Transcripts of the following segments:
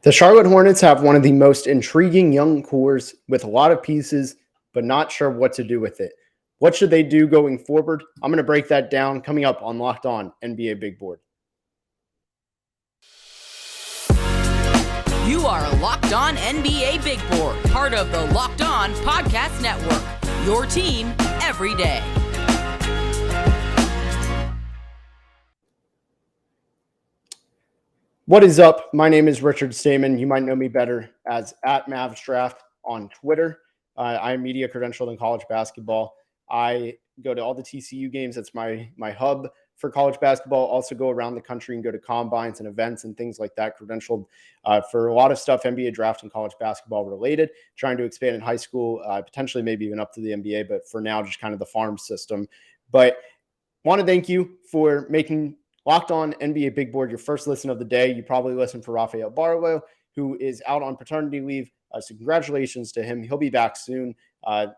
The Charlotte Hornets have one of the most intriguing young cores with a lot of pieces, but not sure what to do with it. What should they do going forward? I'm going to break that down coming up on Locked On NBA Big Board. You are Locked On NBA Big Board, part of the Locked On Podcast Network, your team every day. What is up? My name is Richard Stamen. You might know me better as @MavsDraft on Twitter. I am media credentialed in college basketball. I go to all the TCU games. That's my hub for college basketball. Also go around the country and go to combines and events and things like that, credentialed for a lot of stuff NBA draft and college basketball related, trying to expand in high school, potentially maybe even up to the NBA, but for now, just kind of the farm system. But want to thank you for making Locked On NBA Big Board your first listen of the day. You probably listen for Rafael Barlow, who is out on paternity leave. So congratulations to him. He'll be back soon,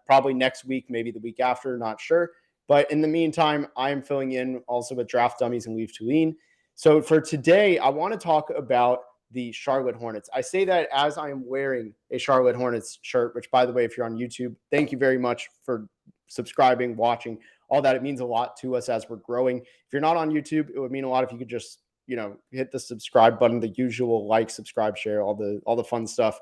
probably next week, maybe the week after, not sure. But in the meantime, I am filling in also with Draft Dummies and Leave Tulane. So for today, I want to talk about the Charlotte Hornets. I say that as I am wearing a Charlotte Hornets shirt, which, by the way, if you're on YouTube, thank you very much for subscribing, watching, all that. It means a lot to us as we're growing. If you're not on YouTube, it would mean a lot if you could just, hit the subscribe button, the usual like, subscribe, share, all the fun stuff.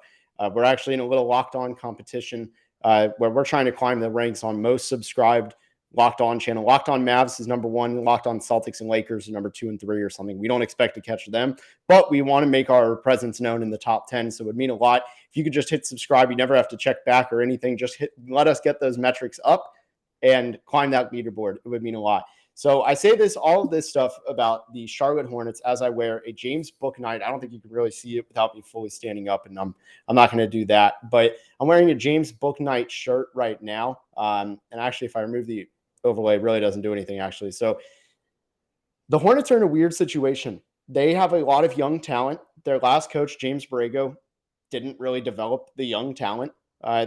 We're actually in a little Locked On competition where we're trying to climb the ranks on most subscribed Locked On channel. Locked On Mavs is number 1. Locked On Celtics and Lakers are number 2 and 3 or something. We don't expect to catch them, but we want to make our presence known in the top 10. So it would mean a lot if you could just hit subscribe. You never have to check back or anything. Just let us get those metrics up and climb that leaderboard. It would mean a lot. So I say all of this stuff about the Charlotte Hornets as I wear a James Bouknight. I don't think you can really see it without me fully standing up, and I'm not going to do that. But I'm wearing a James Bouknight shirt right now. And actually, if I remove the overlay, it really doesn't do anything, actually. So the Hornets are in a weird situation. They have a lot of young talent. Their last coach, James Borrego, didn't really develop the young talent.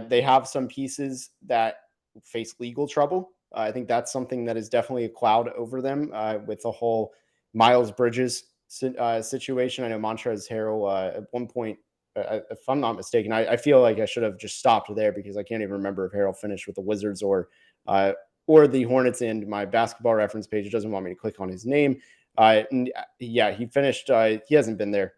They have some pieces that face legal trouble. I think that's something that is definitely a cloud over them with the whole Miles Bridges situation. I know Montrezl Harrell at one point, if I'm not mistaken, I feel like I should have just stopped there because I can't even remember if Harrell finished with the Wizards or the Hornets. And my basketball reference page doesn't want me to click on his name. He finished. He hasn't been there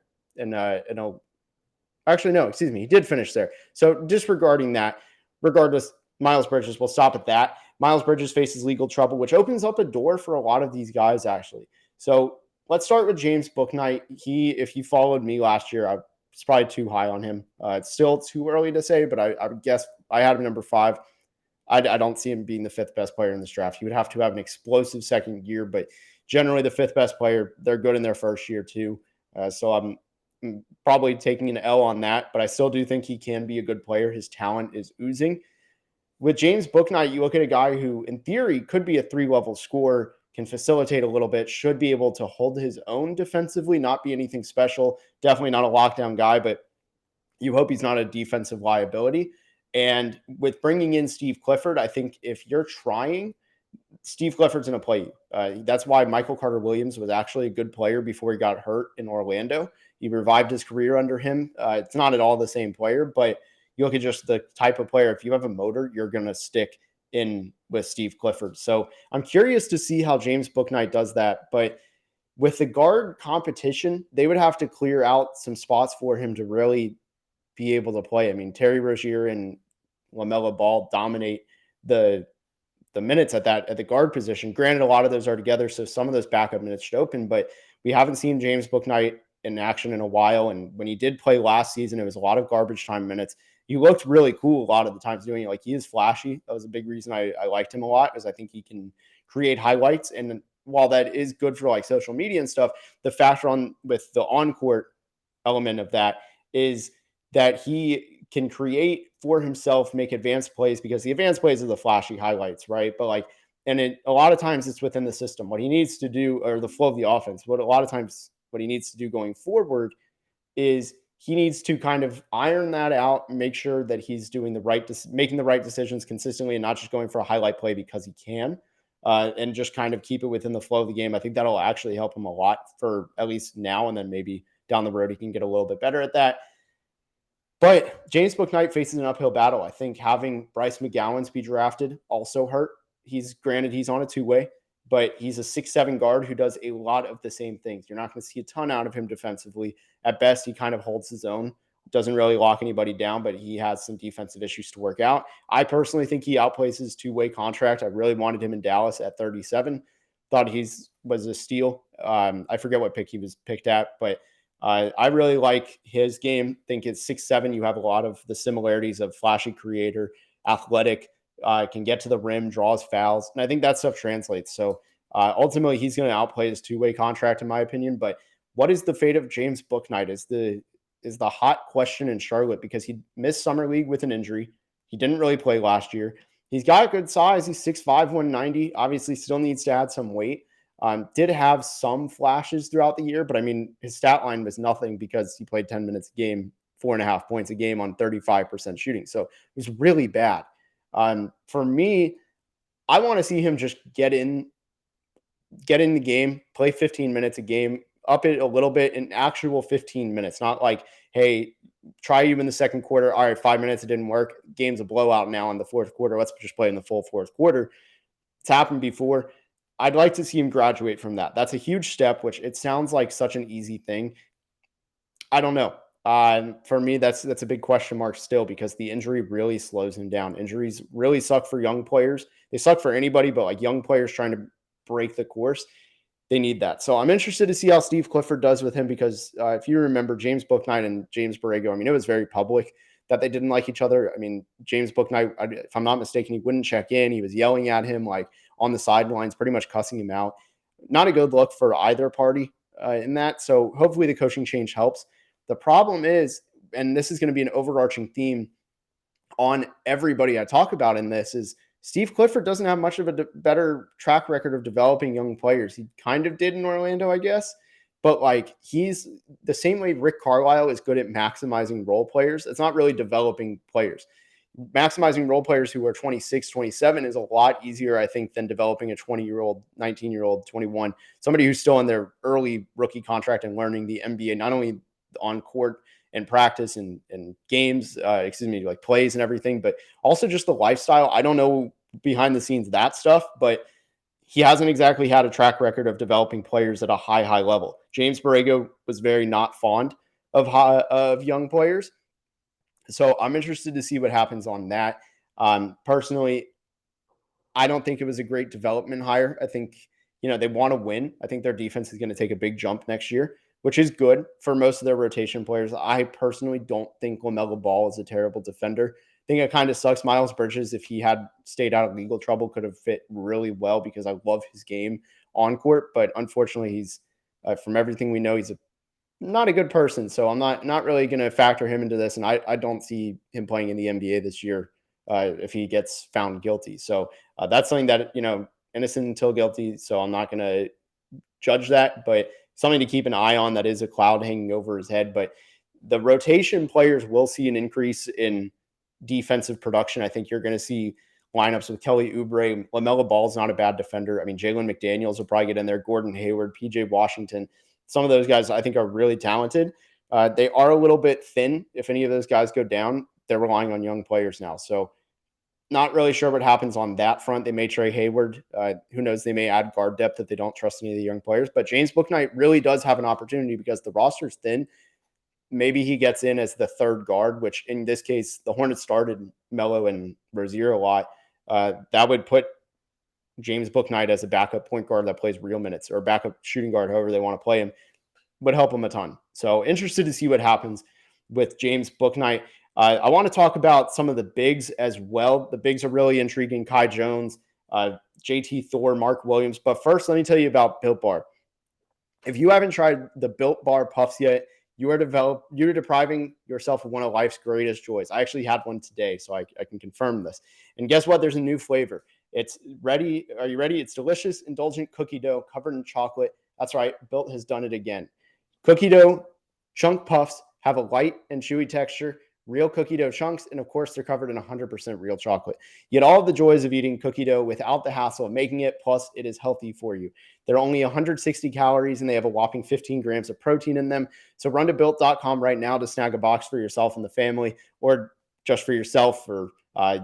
actually, no, excuse me. He did finish there. So disregarding that, regardless, Miles Bridges, will stop at that. Miles Bridges faces legal trouble, which opens up a door for a lot of these guys, actually. So let's start with James Bouknight. If you followed me last year, I was probably too high on him. It's still too early to say, but I would guess I had him number 5. I don't see him being the 5th best player in this draft. He would have to have an explosive second year, but generally the 5th best player, they're good in their first year too. So I'm probably taking an L on that, but I still do think he can be a good player. His talent is oozing. With James Bouknight, you look at a guy who, in theory, could be a 3-level scorer, can facilitate a little bit, should be able to hold his own defensively, not be anything special. Definitely not a lockdown guy, but you hope he's not a defensive liability. And with bringing in Steve Clifford, I think if you're trying, Steve Clifford's going to play you. That's why Michael Carter-Williams was actually a good player before he got hurt in Orlando. He revived his career under him. It's not at all the same player, but you look at just the type of player. If you have a motor, you're going to stick in with Steve Clifford. So I'm curious to see how James Bouknight does that. But with the guard competition, they would have to clear out some spots for him to really be able to play. I mean, Terry Rozier and LaMelo Ball dominate the minutes at the guard position. Granted, a lot of those are together, so some of those backup minutes should open, but we haven't seen James Bouknight in action in a while. And when he did play last season, it was a lot of garbage time minutes. He looked really cool a lot of the times doing it. Like, he is flashy. That was a big reason I liked him a lot, because I think he can create highlights. And while that is good for like social media and stuff, the factor with the on-court element of that is that he can create for himself, make advanced plays, because the advanced plays are the flashy highlights, right? But a lot of times it's within the system. What he needs to do, or the flow of the offense, what he needs to do going forward is he needs to kind of iron that out and make sure that he's doing making the right decisions consistently and not just going for a highlight play because he can, and just kind of keep it within the flow of the game. I think that'll actually help him a lot for at least now and then maybe down the road he can get a little bit better at that. But James Bouknight faces an uphill battle. I think having Bryce McGowan's be drafted also hurt. He's on a two-way, but he's a 6'7" guard who does a lot of the same things. You're not going to see a ton out of him defensively. At best, he kind of holds his own. Doesn't really lock anybody down, but he has some defensive issues to work out. I personally think he outplays his two-way contract. I really wanted him in Dallas at 37. Thought was a steal. I forget what pick he was picked at, but I really like his game. Think it's 6'7". You have a lot of the similarities of flashy creator, athletic, can get to the rim, draws fouls. And I think that stuff translates. So ultimately, he's going to outplay his two-way contract, in my opinion. But what is the fate of James Bouknight is the hot question in Charlotte, because he missed summer league with an injury. He didn't really play last year. He's got good size. He's 6'5", 190. Obviously, still needs to add some weight. Did have some flashes throughout the year, but I mean, his stat line was nothing because he played 10 minutes a game, 4.5 points a game on 35% shooting. So it was really bad. For me, I want to see him just get in the game, play 15 minutes a game, up it a little bit in actual 15 minutes, not like, hey, try you in the second quarter. All right, 5 minutes, it didn't work. Game's a blowout now in the fourth quarter. Let's just play in the full fourth quarter. It's happened before. I'd like to see him graduate from that. That's a huge step, which it sounds like such an easy thing. I don't know. For me, that's a big question mark still, because the injury really slows him down. Injuries really suck for young players. They suck for anybody, but like young players trying to break the course, they need that. So I'm interested to see how Steve Clifford does with him, because if you remember James Bouknight and James Borrego, I mean, it was very public that they didn't like each other. I mean, James Bouknight, if I'm not mistaken, he wouldn't check in. He was yelling at him like on the sidelines, pretty much cussing him out. Not a good look for either party in that. So hopefully the coaching change helps. The problem is, and this is going to be an overarching theme on everybody I talk about in this, is Steve Clifford doesn't have much of a better track record of developing young players. He kind of did in Orlando, I guess. But like, he's the same way Rick Carlisle is good at maximizing role players. It's not really developing players. Maximizing role players who are 26, 27 is a lot easier, I think, than developing a 20-year-old, 19-year-old, 21, somebody who's still in their early rookie contract and learning the NBA, not only on court and practice and games, like plays and everything, but also just the lifestyle. I don't know behind the scenes that stuff, but he hasn't exactly had a track record of developing players at a high level. James Borrego was very not fond of young players. So I'm interested to see what happens on that. Personally, I don't think it was a great development hire. I think, they want to win. I think their defense is going to take a big jump next year, which is good for most of their rotation players. I personally don't think LaMelo Ball is a terrible defender. I think it kind of sucks. Miles Bridges, if he had stayed out of legal trouble, could have fit really well, because I love his game on court. But unfortunately, he's, from everything we know, he's not a good person. So I'm not really going to factor him into this. And I don't see him playing in the NBA this year if he gets found guilty. So that's something that, innocent until guilty. So I'm not going to judge that, but something to keep an eye on. That is a cloud hanging over his head. But the rotation players will see an increase in defensive production. I think you're going to see lineups with Kelly Oubre. LaMelo Ball's not a bad defender. I mean, Jalen McDaniels will probably get in there. Gordon Hayward, PJ Washington. Some of those guys I think are really talented. They are a little bit thin. If any of those guys go down, they're relying on young players now. So not really sure what happens on that front. They may trade Hayward. Who knows? They may add guard depth if they don't trust any of the young players. But James Bouknight really does have an opportunity, because the roster's thin. Maybe he gets in as the third guard, which in this case, the Hornets started Melo and Rozier a lot. That would put James Bouknight as a backup point guard that plays real minutes, or backup shooting guard, however they want to play him, would help him a ton. So interested to see what happens with James Bouknight. I want to talk about some of the bigs as well. The bigs are really intriguing. Kai Jones, JT Thor, Mark Williams. But first, let me tell you about Built Bar. If you haven't tried the Built Bar Puffs yet, you're depriving yourself of one of life's greatest joys. I actually had one today, so I can confirm this. And guess what? There's a new flavor. It's ready. Are you ready? It's delicious, indulgent cookie dough covered in chocolate. That's right. Built has done it again. Cookie dough chunk puffs have a light and chewy texture, real cookie dough chunks, and of course, they're covered in 100% real chocolate. You get all of the joys of eating cookie dough without the hassle of making it, plus it is healthy for you. They're only 160 calories, and they have a whopping 15 grams of protein in them. So run to Built.com right now to snag a box for yourself and the family, or just for yourself, or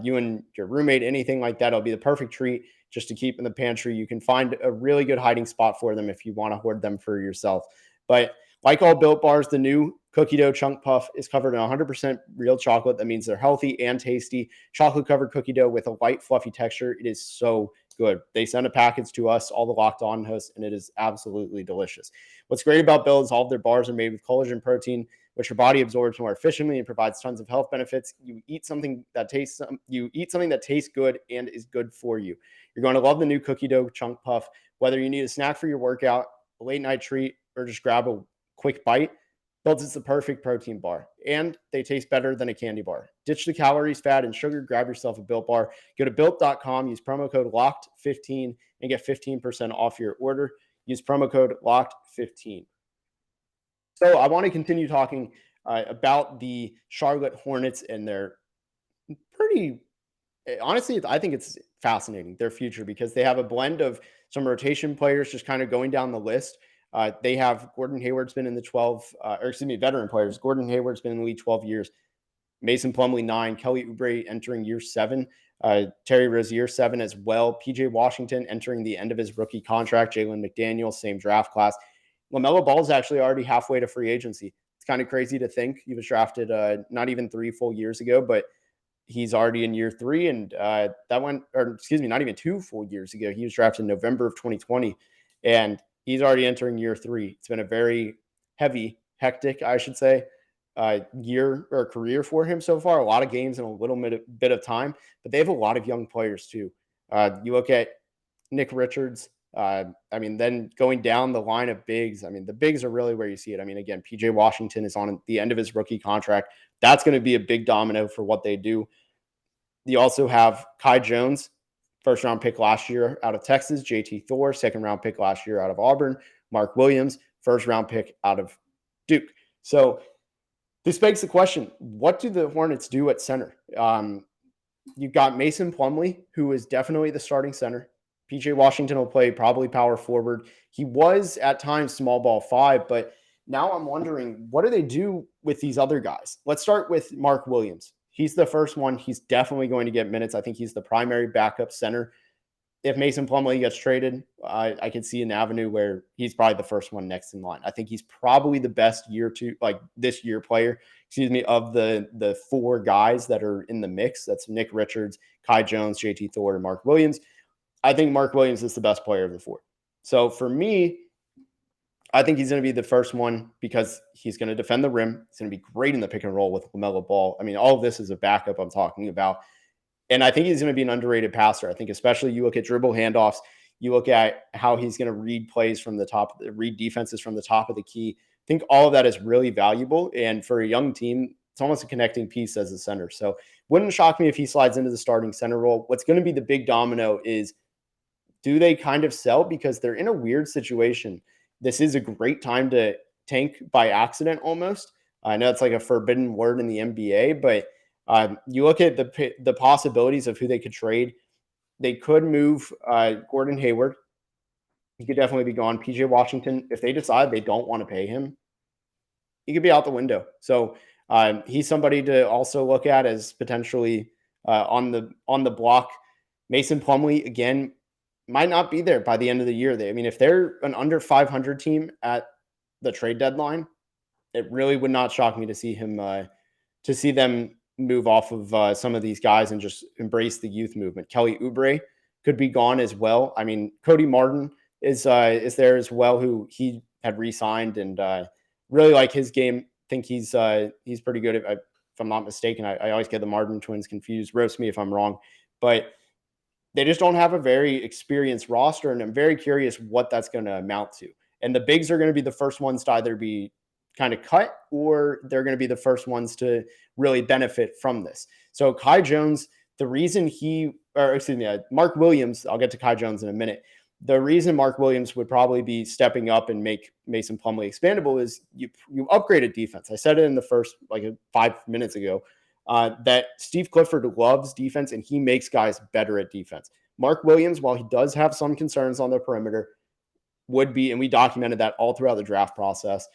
you and your roommate, anything like that. It'll be the perfect treat just to keep in the pantry. You can find a really good hiding spot for them if you want to hoard them for yourself. But like all Built bars, the new cookie dough chunk puff is covered in 100% real chocolate. That means they're healthy and tasty. Chocolate covered cookie dough with a light, fluffy texture. It is so good. They send a package to us, all the Locked On hosts, and it is absolutely delicious. What's great about Built is all of their bars are made with collagen protein, which your body absorbs more efficiently and provides tons of health benefits. You eat something that tastes good and is good for you. You're going to love the new cookie dough chunk puff. Whether you need a snack for your workout, a late night treat, or just grab a quick bite, Built is the perfect protein bar, and they taste better than a candy bar. Ditch the calories, fat, and sugar. Grab yourself a Built bar. Go to Built.com, use promo code LOCKED15, and get 15% off your order. Use promo code LOCKED15. So I want to continue talking about the Charlotte Hornets and their honestly, I think it's fascinating, their future, because they have a blend of some rotation players just kind of going down the list. They have Gordon Hayward's been in the veteran players. Gordon Hayward's been in the league 12 years. Mason Plumlee, 9. Kelly Oubre entering year 7. Terry Rozier, 7 as well. PJ Washington entering the end of his rookie contract. Jalen McDaniels, same draft class. LaMelo Ball is actually already halfway to free agency. It's kind of crazy to think. He was drafted not even 3 full years ago, but he's already in year 3. And not even 2 full years ago. He was drafted in November of 2020. And he's already entering year 3. It's been a very hectic, I should say, year or career for him so far. A lot of games in a little bit of time, but they have a lot of young players too. You look at Nick Richards. Then going down the line of bigs, the bigs are really where you see it. Again, PJ Washington is on the end of his rookie contract. That's going to be a big domino for what they do. You also have Kai Jones, first round pick last year out of Texas. JT Thor, second round pick last year out of Auburn. Mark Williams, first round pick out of Duke. So this begs the question, what do the Hornets do at center? You've got Mason Plumlee, who is definitely the starting center. PJ Washington will play probably power forward. He was at times small ball 5, but now I'm wondering, what do they do with these other guys? Let's start with Mark Williams. He's the first one. He's definitely going to get minutes. I think he's the primary backup center. If Mason Plumlee gets traded, I could see an avenue where he's probably the first one next in line. I think he's probably the best this year player, of the 4 guys that are in the mix. That's Nick Richards, Kai Jones, JT Thor, and Mark Williams. I think Mark Williams is the best player of the 4. So for me, I think he's going to be the first one because he's going to defend the rim. He's going to be great in the pick and roll with LaMelo Ball. All of this is a backup I'm talking about. And I think he's going to be an underrated passer. I think especially you look at dribble handoffs, you look at how he's going to read plays from the top, read defenses from the top of the key. I think all of that is really valuable. And for a young team, it's almost a connecting piece as a center. So wouldn't shock me if he slides into the starting center role. What's going to be the big domino is, do they kind of sell? Because they're in a weird situation. This is a great time to tank by accident almost. I know it's like a forbidden word in the NBA, but you look at the possibilities of who they could trade. They could move Gordon Hayward. He could definitely be gone. PJ Washington, if they decide they don't want to pay him, he could be out the window. So he's somebody to also look at as potentially on the block. Mason Plumlee, again, might not be there by the end of the year. If they're an under 500 team at the trade deadline, it really would not shock me to see them move off of some of these guys and just embrace the youth movement. Kelly Oubre could be gone as well. Cody Martin is there as well, who he had re-signed, and really like his game. Think he's pretty good. If I'm not mistaken, I always get the Martin twins confused. Roast me if I'm wrong, but they just don't have a very experienced roster, and I'm very curious what that's going to amount to. And the bigs are going to be the first ones to either be kind of cut, or they're going to be the first ones to really benefit from this. So Kai Jones, the reason Mark Williams, I'll get to Kai Jones in a minute. The reason Mark Williams would probably be stepping up and make Mason Plumlee expandable is you upgraded defense. I said it in the first 5 minutes ago that Steve Clifford loves defense and he makes guys better at defense. Mark Williams, while he does have some concerns on the perimeter, would be, and we documented that all throughout the draft process,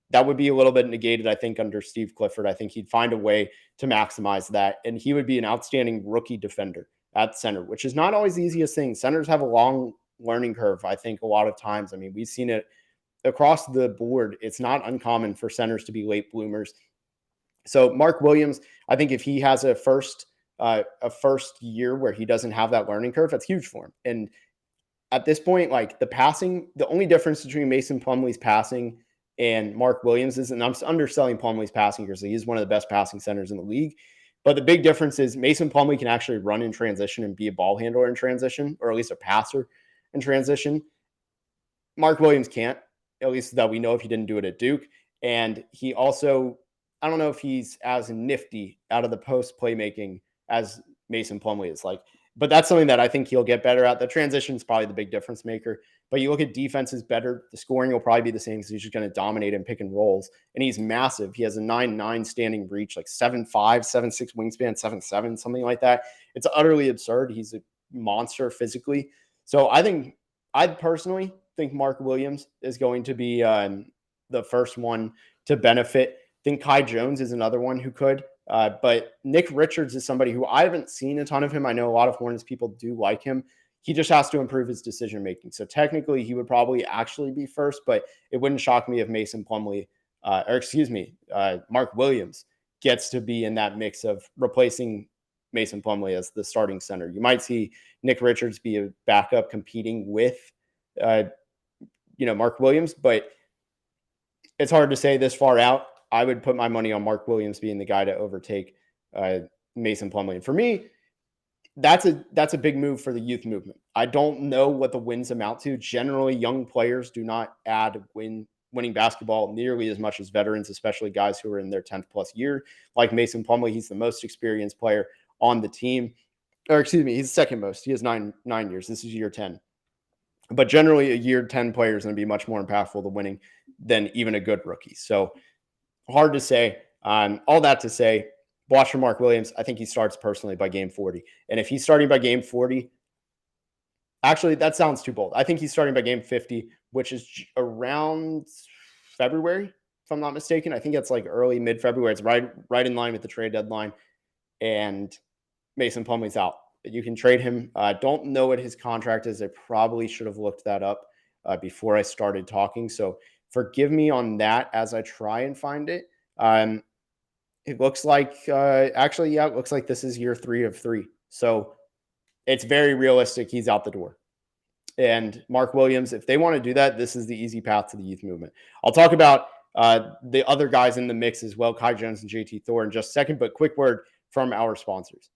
that would be a little bit negated, I think, under Steve Clifford. I think he'd find a way to maximize that, and he would be an outstanding rookie defender at center, which is not always the easiest thing. Centers have a long learning curve, I think, a lot of times. I mean, we've seen it across the board. It's not uncommon for centers to be late bloomers. So Mark Williams, I think if he has a first year where he doesn't have that learning curve, that's huge for him. And at this point, the passing, the only difference between Mason Plumlee's passing and Mark Williams is, and I'm underselling Plumlee's passing here, so he's one of the best passing centers in the league. But the big difference is Mason Plumlee can actually run in transition and be a ball handler in transition, or at least a passer in transition. Mark Williams can't, at least that we know if he didn't do it at Duke. And he also, I don't know if he's as nifty out of the post playmaking as Mason Plumlee is. But that's something that I think he'll get better at. The transition is probably the big difference maker. But you look at defense is better. The scoring will probably be the same because he's just going to dominate in pick and rolls. And he's massive. He has a 9'9" standing reach, 7'5", 7'6" wingspan, 7'7", something like that. It's utterly absurd. He's a monster physically. So I personally think Mark Williams is going to be the first one to benefit. I think Kai Jones is another one who could. But Nick Richards is somebody who I haven't seen a ton of him. I know a lot of Hornets people do like him. He just has to improve his decision-making. So technically he would probably actually be first, but it wouldn't shock me if Mason Plumlee, Mark Williams gets to be in that mix of replacing Mason Plumlee as the starting center. You might see Nick Richards be a backup competing with, Mark Williams, but it's hard to say this far out. I would put my money on Mark Williams being the guy to overtake Mason Plumlee. And for me, that's a big move for the youth movement. I don't know what the wins amount to. Generally, young players do not add winning basketball nearly as much as veterans, especially guys who are in their 10th plus year. Like Mason Plumlee, he's the most experienced player on the team. Or excuse me, he's the second most. He has nine years. This is year 10. But generally, a year 10 player is going to be much more impactful to winning than even a good rookie. So hard to say. All that to say, watch for Mark Williams. I think he starts personally by game 40. And if he's starting by game 40, actually, that sounds too bold. I think he's starting by game 50, which is around February, if I'm not mistaken. I think it's early, mid-February. It's right in line with the trade deadline. And Mason Plumlee's out. You can trade him. I don't know what his contract is. I probably should have looked that up before I started talking. So forgive me on that as I try and find it. It looks like, it looks like this is year 3 of 3. So it's very realistic. He's out the door. And Mark Williams, if they want to do that, this is the easy path to the youth movement. I'll talk about the other guys in the mix as well, Kai Jones and JT Thor in just a second, but quick word from our sponsors.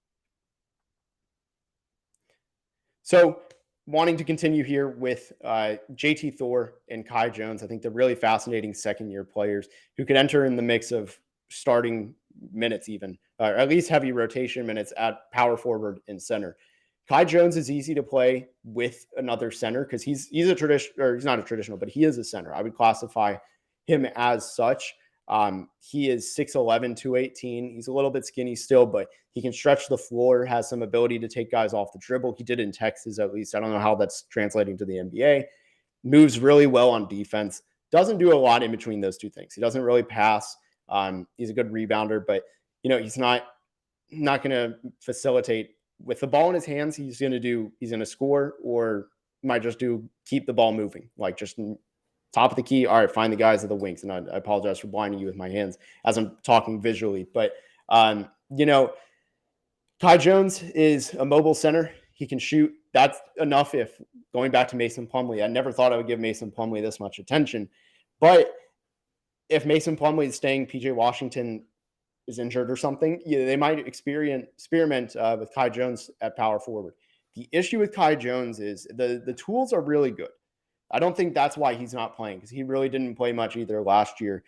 So wanting to continue here with JT Thor and Kai Jones, I think they're really fascinating second-year players who could enter in the mix of starting minutes even, or at least heavy rotation minutes at power forward and center. Kai Jones is easy to play with another center because he's a traditional, or he's not a traditional, but he is a center. I would classify him as such. He is 6'11", 218. He's a little bit skinny still, but he can stretch the floor, has some ability to take guys off the dribble. He did in Texas, at least. I don't know how that's translating to the NBA. Moves really well on defense. Doesn't do a lot in between those two things. He doesn't really pass. He's a good rebounder, but he's not going to facilitate with the ball in his hands. He's going to score, or might just keep the ball moving, just top of the key. All right, find the guys at the wings. And I apologize for blinding you with my hands as I'm talking visually. But, Kai Jones is a mobile center. He can shoot. That's enough. If going back to Mason Plumlee, I never thought I would give Mason Plumlee this much attention. But if Mason Plumlee is staying, PJ Washington is injured or something, they might experiment with Kai Jones at power forward. The issue with Kai Jones is the tools are really good. I don't think that's why he's not playing, because he really didn't play much either last year.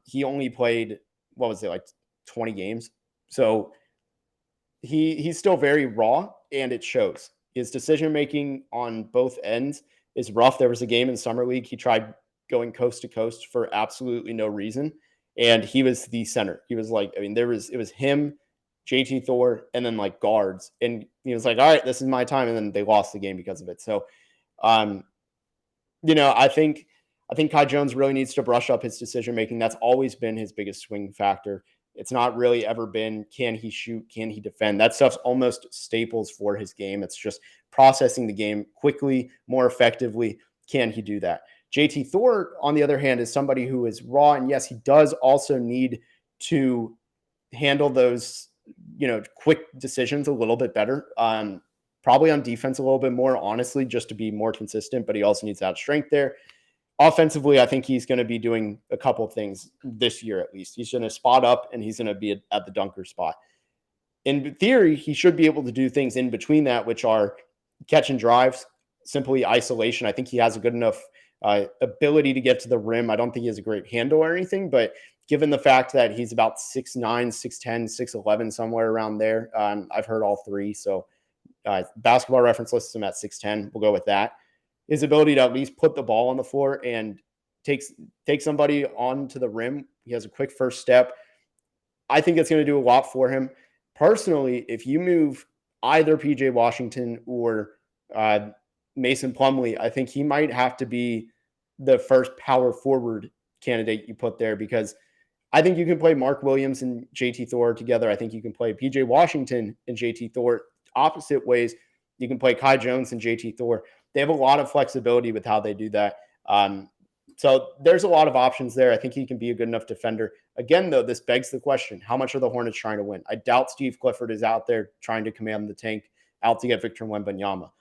He only played, 20 games. So he's still very raw, and it shows. His decision-making on both ends is rough. There was a game in Summer League. He tried going coast to coast for absolutely no reason. And he was the center. He was like, I mean, it was him, JT Thor, and then like guards. And he was like, all right, this is my time. And then they lost the game because of it. So, I think Kai Jones really needs to brush up his decision making. That's always been his biggest swing factor. It's not really ever been, can he shoot? Can he defend? That stuff's almost staples for his game. It's just processing the game quickly, more effectively. Can he do that? JT Thor, on the other hand, is somebody who is raw. And yes, he does also need to handle those, quick decisions a little bit better. Probably on defense a little bit more, honestly, just to be more consistent, but he also needs to have strength there. Offensively, I think he's going to be doing a couple of things this year at least. He's going to spot up and he's going to be at the dunker spot. In theory, he should be able to do things in between that, which are catch and drives, simply isolation. I think he has a good enough ability to get to the rim. I don't think he has a great handle or anything, but given the fact that he's about 6'9", 6'10", 6'11", somewhere around there, I've heard all three. So Basketball Reference lists him at 6'10". We'll go with that. His ability to at least put the ball on the floor and take somebody onto the rim. He has a quick first step. I think it's going to do a lot for him. Personally, if you move either PJ Washington or Mason Plumlee, I think he might have to be the first power forward candidate you put there, because I think you can play Mark Williams and JT Thor together. I think you can play PJ Washington and JT Thor opposite ways. You can play Kai Jones and JT Thor. They have a lot of flexibility with how they do that. So there's a lot of options there. I think he can be a good enough defender. Again, though, this begs the question, how much are the Hornets trying to win? I doubt Steve Clifford is out there trying to command the tank, out to get Victor Wembanyama.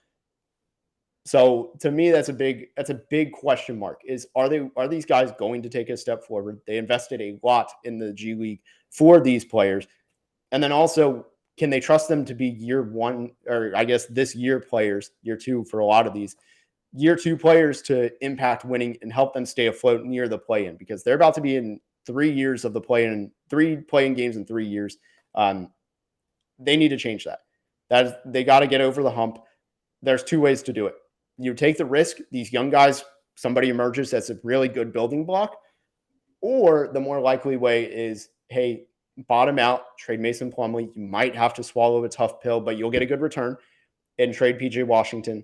So to me, that's a big question mark. Are these guys going to take a step forward? They invested a lot in the G League for these players. And then also, can they trust them to be year one, or I guess this year players, year two for a lot of these, year two players to impact winning and help them stay afloat near the play-in, because they're about to be in 3 years of the play-in, 3 play-in games in 3 years. They need to change that. They got to get over the hump. There's 2 ways to do it. You take the risk, these young guys, somebody emerges that's a really good building block, or the more likely way is, hey, bottom out, trade Mason Plumlee. You might have to swallow a tough pill, but you'll get a good return, and trade PJ Washington.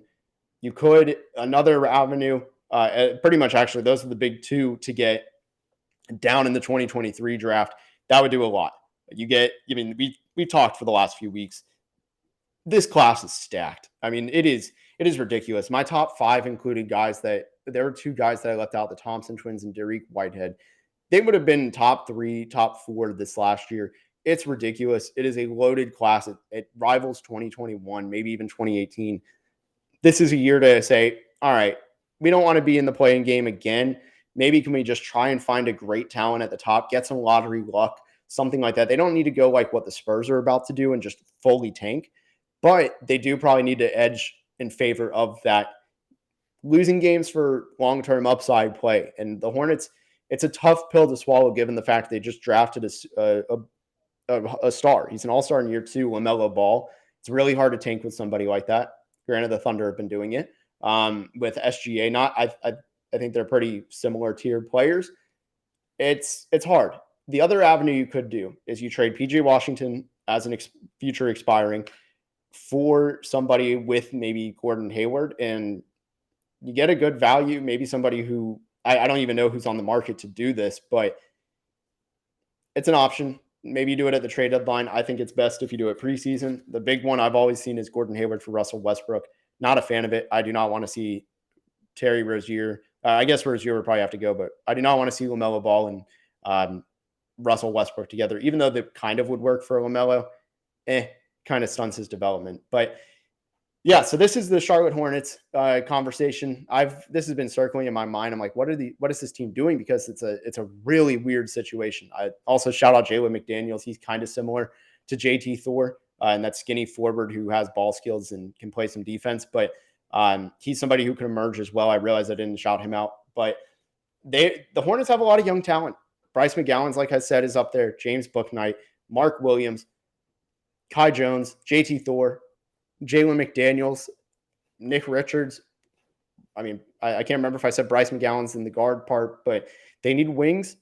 You could, another avenue, pretty much actually, those are the big 2 to get down in the 2023 draft. That would do a lot. We talked for the last few weeks. This class is stacked. I mean, it is ridiculous. My top 5 included there were 2 guys that I left out, the Thompson twins and Dariq Whitehead. They would have been top 3, top 4 this last year. It's ridiculous. It is a loaded class. It rivals 2021, maybe even 2018. This is a year to say, all right, we don't want to be in the play-in game again. Maybe can we just try and find a great talent at the top, get some lottery luck, something like that. They don't need to go like what the Spurs are about to do and just fully tank, but they do probably need to edge in favor of that, losing games for long-term upside play. And the Hornets, it's a tough pill to swallow given the fact they just drafted a star. He's an all-star in year 2, LaMelo Ball. It's really hard to tank with somebody like that. Granted, the Thunder have been doing it with SGA. I think they're pretty similar tier players. It's hard. The other avenue you could do is you trade PJ Washington as an future expiring for somebody with maybe Gordon Hayward, and you get a good value, maybe somebody who I don't even know who's on the market to do this, but it's an option. Maybe you do it at the trade deadline. I think it's best if you do it preseason. The big one I've always seen is Gordon Hayward for Russell Westbrook. Not a fan of it. I do not want to see Terry Rozier. I guess Rozier would probably have to go, but I do not want to see LaMelo Ball and Russell Westbrook together, even though they kind of would work for LaMelo. Kind of stunts his development. But yeah, so this is the Charlotte Hornets conversation. This has been circling in my mind. I'm like, what is this team doing? Because it's a really weird situation. I also shout out Jalen McDaniels. He's kind of similar to JT Thor, and that skinny forward who has ball skills and can play some defense. But he's somebody who can emerge as well. I realized I didn't shout him out, but the Hornets have a lot of young talent. Bryce McGowan's, like I said, is up there. James Bouknight, Mark Williams, Kai Jones, JT Thor, Jalen McDaniels, Nick Richards. I mean, I can't remember if I said Bryce McGowan's in the guard part, but they need wings.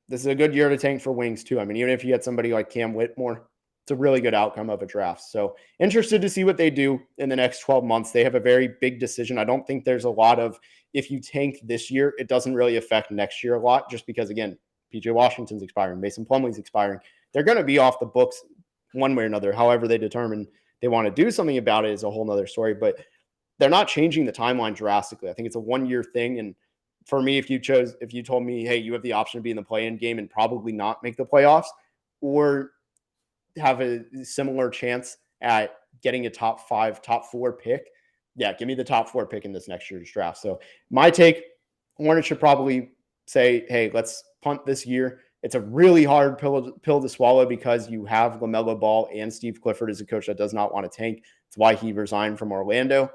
This is a good year to tank for wings too. I mean, even if you get somebody like Cam Whitmore, it's a really good outcome of a draft. So interested to see what they do in the next 12 months. They have a very big decision. I don't think there's a lot of, if you tank this year, it doesn't really affect next year a lot, just because, again, PJ Washington's expiring, Mason Plumlee's expiring. They're going to be off the books one way or another. However they determine they want to do something about it is a whole nother story. But they're not changing the timeline drastically. I think it's a 1-year thing. And for me, if you told me, hey, you have the option to be in the play-in game and probably not make the playoffs, or have a similar chance at getting a top 5, top 4 pick, yeah, give me the top 4 pick in this next year's draft. So my take, Hornets should probably say, hey, let's punt this year. It's a really hard pill to swallow because you have LaMelo Ball and Steve Clifford as a coach that does not want to tank. It's why he resigned from Orlando.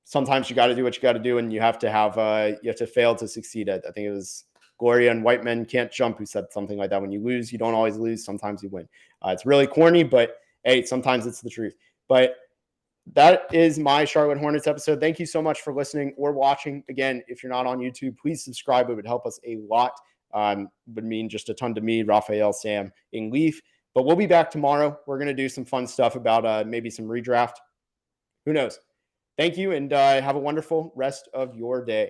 Sometimes you got to do what you got to do, and you have to fail to succeed. I think it was Gloria and White Men Can't Jump who said something like that. When you lose, you don't always lose. Sometimes you win. It's really corny, but hey, sometimes it's the truth. But that is my Charlotte Hornets episode. Thank you so much for listening or watching. Again, if you're not on YouTube, please subscribe. It would help us a lot. Would mean just a ton to me, Raphael, Sam, and Leaf. But we'll be back tomorrow. We're going to do some fun stuff about maybe some redraft. Who knows? Thank you, and have a wonderful rest of your day.